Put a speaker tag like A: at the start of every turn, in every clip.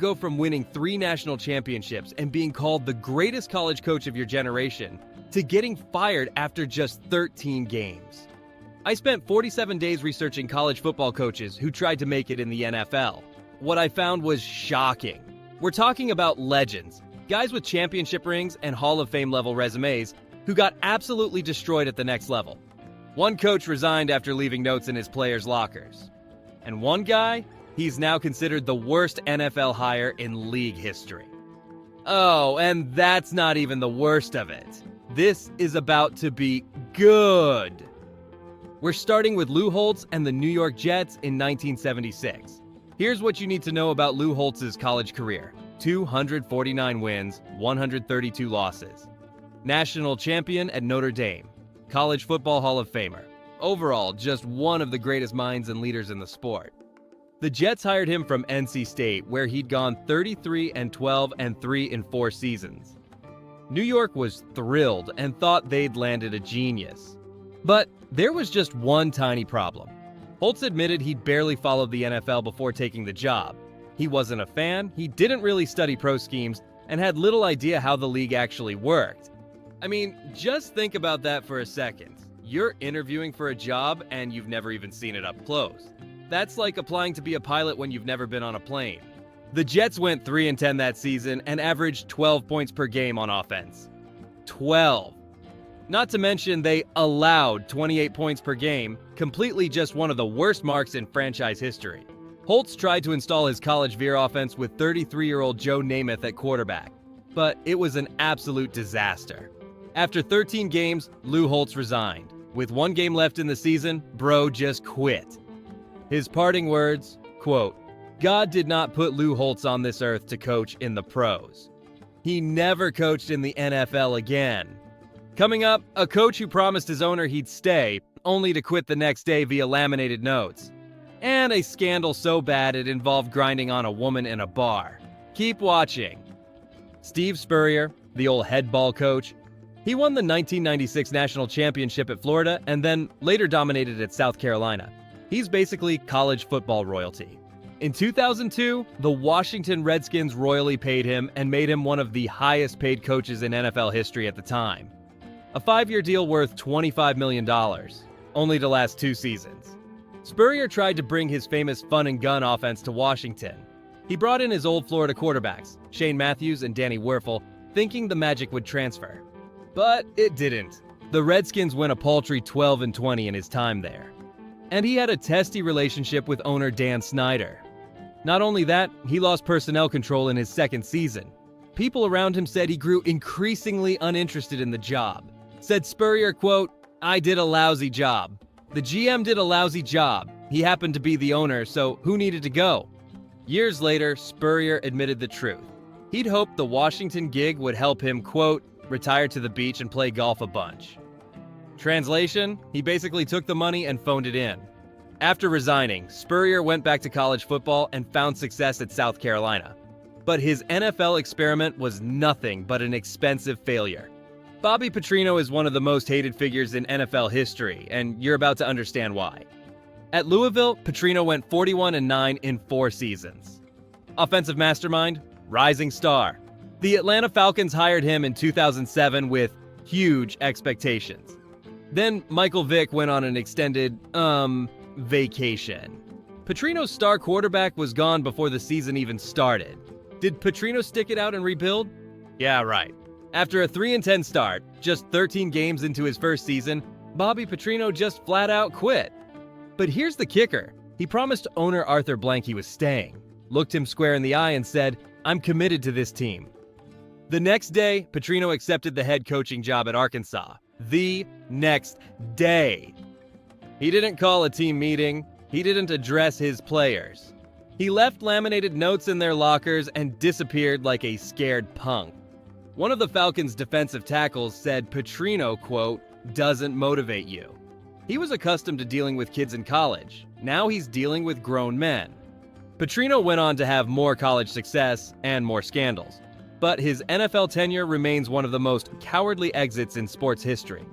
A: go from winning 3 national championships and being called the greatest college coach of your generation to getting fired after just 13 games? I spent 47 days researching college football coaches who tried to make it in the NFL. What I found was shocking. We're talking about legends, guys with championship rings and Hall of Fame level resumes who got absolutely destroyed at the next level. One coach resigned after leaving notes in his players' lockers. And one guy, he's now considered the worst NFL hire in league history. Oh, and that's not even the worst of it. This is about to be good. We're starting with Lou Holtz and the New York Jets in 1976. Here's what you need to know about Lou Holtz's college career. 249 wins, 132 losses. National champion at Notre Dame. College Football Hall of Famer. Overall, just one of the greatest minds and leaders in the sport. The Jets hired him from NC State, where he'd gone 33-12 and 3 in 4 seasons. New York was thrilled and thought they'd landed a genius. But there was just one tiny problem. Holtz admitted he'd barely followed the NFL before taking the job. He wasn't a fan, he didn't really study pro schemes, and had little idea how the league actually worked. I mean, just think about that for a second. You're interviewing for a job and you've never even seen it up close. That's like applying to be a pilot when you've never been on a plane. The Jets went 3-10 that season and averaged 12 points per game on offense. 12. Not to mention they allowed 28 points per game, completely just one of the worst marks in franchise history. Holtz tried to install his college veer offense with 33-year-old Joe Namath at quarterback, but it was an absolute disaster. After 13 games, Lou Holtz resigned. With 1 game left in the season, bro just quit. His parting words, quote, "God did not put Lou Holtz on this earth to coach in the pros. He never coached in the NFL again." Coming up, a coach who promised his owner he'd stay, only to quit the next day via laminated notes. And a scandal so bad it involved grinding on a woman in a bar. Keep watching. Steve Spurrier, the old head ball coach, he won the 1996 national championship at Florida and then later dominated at South Carolina. He's basically college football royalty. In 2002, the Washington Redskins royally paid him and made him one of the highest paid coaches in NFL history at the time. A 5-year deal worth $25 million, only to last 2 seasons. Spurrier tried to bring his famous fun and gun offense to Washington. He brought in his old Florida quarterbacks, Shane Matthews and Danny Werfel, thinking the magic would transfer. But it didn't. The Redskins went a paltry 12-20 in his time there. And he had a testy relationship with owner Dan Snyder. Not only that, he lost personnel control in his 2nd season. People around him said he grew increasingly uninterested in the job. Said Spurrier, quote, "I did a lousy job. The GM did a lousy job. He happened to be the owner, so who needed to go?" Years later, Spurrier admitted the truth. He'd hoped the Washington gig would help him, quote, "retire to the beach and play golf a bunch." Translation, he basically took the money and phoned it in. After resigning, Spurrier went back to college football and found success at South Carolina. But his NFL experiment was nothing but an expensive failure. Bobby Petrino is one of the most hated figures in NFL history, and you're about to understand why. At Louisville, Petrino went 41-9 in 4 seasons. Offensive mastermind, rising star. The Atlanta Falcons hired him in 2007 with huge expectations. Then Michael Vick went on an extended, vacation. Petrino's star quarterback was gone before the season even started. Did Petrino stick it out and rebuild? Yeah, right. After a 3-10 start, just 13 games into his first season, Bobby Petrino just flat out quit. But here's the kicker. He promised owner Arthur Blank he was staying, looked him square in the eye and said, "I'm committed to this team." The next day, Petrino accepted the head coaching job at Arkansas. The next day. He didn't call a team meeting. He didn't address his players. He left laminated notes in their lockers and disappeared like a scared punk. One of the Falcons' defensive tackles said Petrino, quote, "doesn't motivate you." He was accustomed to dealing with kids in college. Now he's dealing with grown men. Petrino went on to have more college success and more scandals. But his NFL tenure remains one of the most cowardly exits in sports history.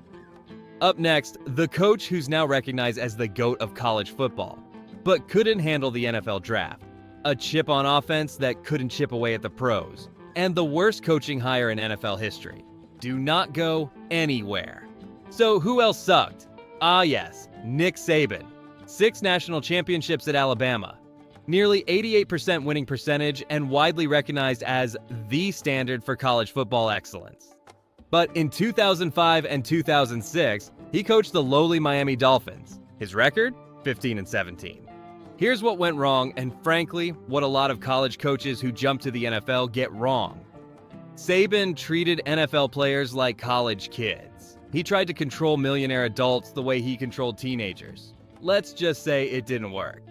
A: Up next, the coach who's now recognized as the GOAT of college football, but couldn't handle the NFL draft. a chip on offense that couldn't chip away at the pros, and the worst coaching hire in NFL history. Do not go anywhere. So who else sucked? Ah yes, Nick Saban. 6 national championships at Alabama. Nearly 88% winning percentage and widely recognized as the standard for college football excellence. But in 2005 and 2006, he coached the lowly Miami Dolphins. His record? 15-17. Here's what went wrong, and frankly, what a lot of college coaches who jump to the NFL get wrong. Saban treated NFL players like college kids. He tried to control millionaire adults the way he controlled teenagers. Let's just say it didn't work.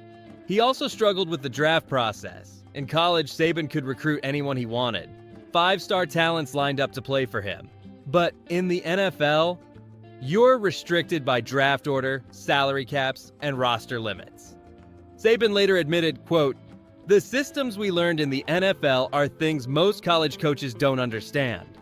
A: He also struggled with the draft process. In college, Saban could recruit anyone he wanted. 5-star talents lined up to play for him. But in the NFL, you're restricted by draft order, salary caps, and roster limits. Saban later admitted, quote, "The systems we learned in the NFL are things most college coaches don't understand."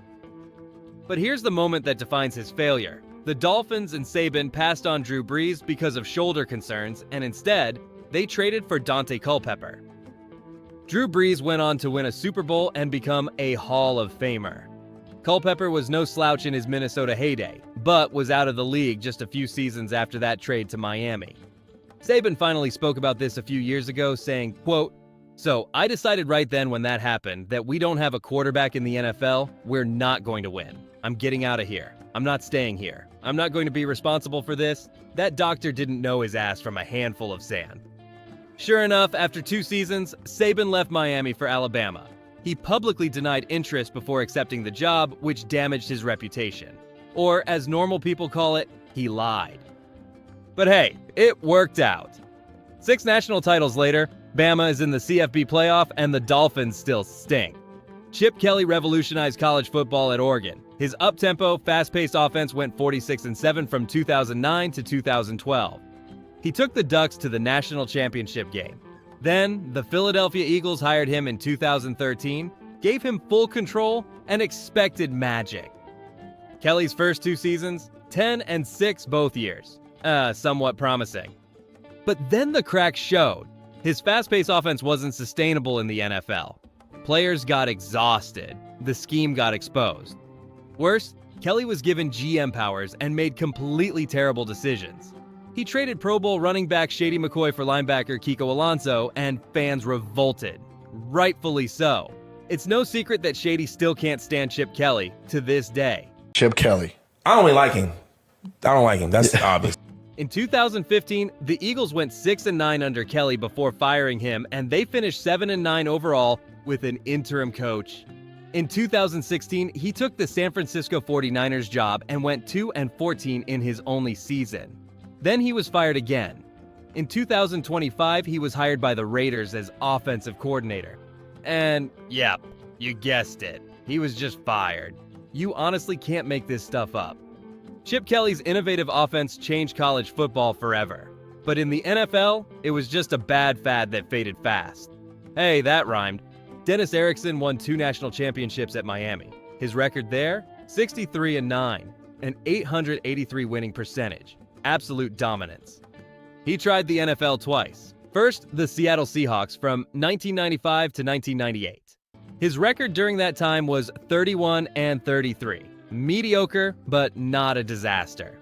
A: But here's the moment that defines his failure. The Dolphins and Saban passed on Drew Brees because of shoulder concerns, and instead, they traded for Dante Culpepper. Drew Brees went on to win a Super Bowl and become a Hall of Famer. Culpepper was no slouch in his Minnesota heyday, but was out of the league just a few seasons after that trade to Miami. Saban finally spoke about this a few years ago, saying, quote, "So I decided right then when that happened that we don't have a quarterback in the NFL, we're not going to win. I'm getting out of here. I'm not staying here. I'm not going to be responsible for this." That doctor didn't know his ass from a handful of sand. Sure enough, after 2 seasons, Saban left Miami for Alabama. He publicly denied interest before accepting the job, which damaged his reputation. Or, as normal people call it, he lied. But hey, it worked out. 6 national titles later, Bama is in the CFB playoff and the Dolphins still stink. Chip Kelly revolutionized college football at Oregon. His up-tempo, fast-paced offense went 46-7 from 2009 to 2012. He took the Ducks to the national championship game. Then, the Philadelphia Eagles hired him in 2013, gave him full control, and expected magic. Kelly's first 2 seasons, 10-6 both years. Somewhat promising. But then the cracks showed. His fast-paced offense wasn't sustainable in the NFL. Players got exhausted. The scheme got exposed. Worse, Kelly was given GM powers and made completely terrible decisions. He traded Pro Bowl running back Shady McCoy for linebacker Kiko Alonso, and fans revolted. Rightfully so. It's no secret that Shady still can't stand Chip Kelly to this day.
B: Chip Kelly.
C: I don't really like him. That's obvious.
A: In 2015, the Eagles went 6-9 under Kelly before firing him, and they finished 7-9 overall with an interim coach. In 2016, he took the San Francisco 49ers job and went 2-14 in his only season. Then he was fired again. In 2025, he was hired by the Raiders as offensive coordinator. And yep, you guessed it. He was just fired. You honestly can't make this stuff up. Chip Kelly's innovative offense changed college football forever. But in the NFL, it was just a bad fad that faded fast. Hey, that rhymed. Dennis Erickson won 2 national championships at Miami. His record there? 63-9, an 883 winning percentage. Absolute dominance. He tried the NFL twice. First, the Seattle Seahawks from 1995 to 1998. His record during that time was 31-33. Mediocre, but not a disaster.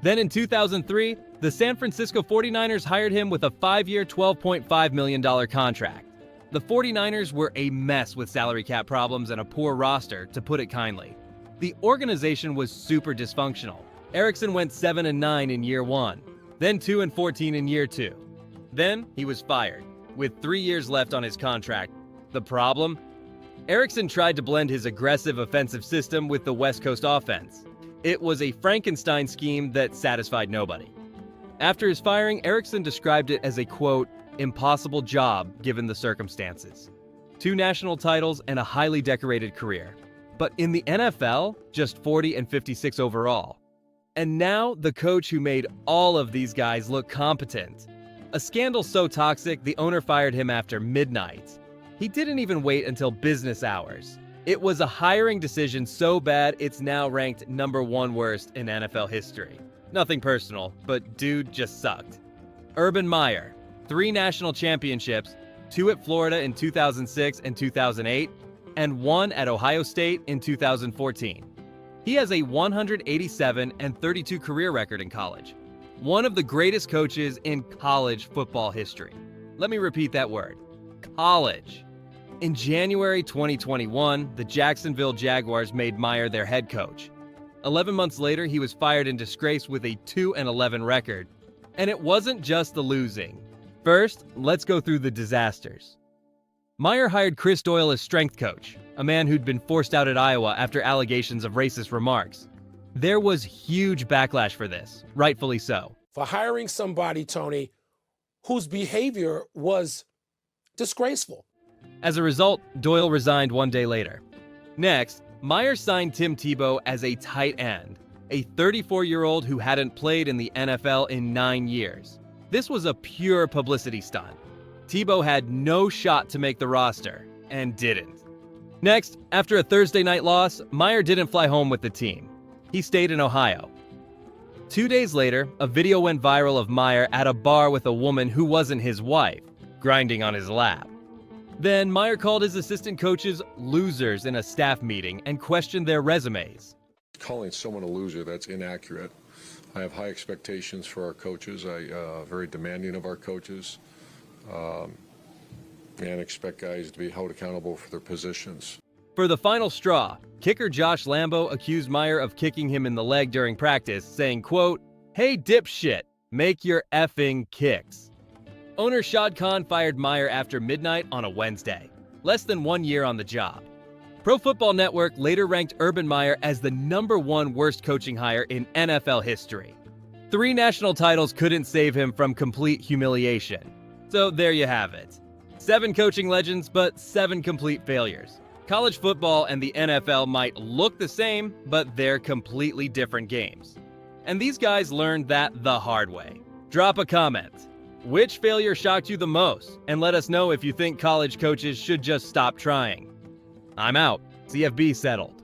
A: Then in 2003, the San Francisco 49ers hired him with a 5-year, $12.5 million contract. The 49ers were a mess with salary cap problems and a poor roster, to put it kindly. The organization was super dysfunctional. Erickson went 7-9 in year 1, then 2-14 in year 2. Then he was fired, with 3 years left on his contract. The problem? Erickson tried to blend his aggressive offensive system with the West Coast offense. It was a Frankenstein scheme that satisfied nobody. After his firing, Erickson described it as a, quote, impossible job given the circumstances. 2 national titles and a highly decorated career. But in the NFL, just 40-56 overall. And now the coach who made all of these guys look competent. A scandal so toxic, the owner fired him after midnight. He didn't even wait until business hours. It was a hiring decision so bad it's now ranked number 1 worst in NFL history. Nothing personal, but dude just sucked. Urban Meyer, 3 national championships, 2 at Florida in 2006 and 2008, and 1 at Ohio State in 2014. He has a 187 and 32 career record in college. One of the greatest coaches in college football history. Let me repeat that word. College. In January 2021, the Jacksonville Jaguars made Meyer their head coach. 11 months later, he was fired in disgrace with a 2-11 record. And it wasn't just the losing. First, let's go through the disasters. Meyer hired Chris Doyle as strength coach, a man who'd been forced out at Iowa after allegations of racist remarks. There was huge backlash for this, rightfully so.
B: For hiring somebody, Tony, whose behavior was disgraceful.
A: As a result, Doyle resigned 1 day later. Next, Meyer signed Tim Tebow as a tight end, a 34-year-old who hadn't played in the NFL in 9 years. This was a pure publicity stunt. Tebow had no shot to make the roster, and didn't. Next, after a Thursday night loss, Meyer didn't fly home with the team. He stayed in Ohio. 2 days later, a video went viral of Meyer at a bar with a woman who wasn't his wife, grinding on his lap. Then Meyer called his assistant coaches losers in a staff meeting and questioned their resumes.
D: Calling someone a loser, that's inaccurate. I have high expectations for our coaches. I'm very demanding of our coaches, and expect guys to be held accountable for their positions.
A: For the final straw, kicker Josh Lambo accused Meyer of kicking him in the leg during practice, saying, quote, "Hey dipshit, make your effing kicks." Owner Shad Khan fired Meyer after midnight on a Wednesday, less than 1 year on the job. Pro Football Network later ranked Urban Meyer as the #1 worst coaching hire in NFL history. 3 national titles couldn't save him from complete humiliation. So there you have it. 7 coaching legends, but 7 complete failures. College football and the NFL might look the same, but they're completely different games. And these guys learned that the hard way. Drop a comment. Which failure shocked you the most? And let us know if you think college coaches should just stop trying. I'm out. CFB settled.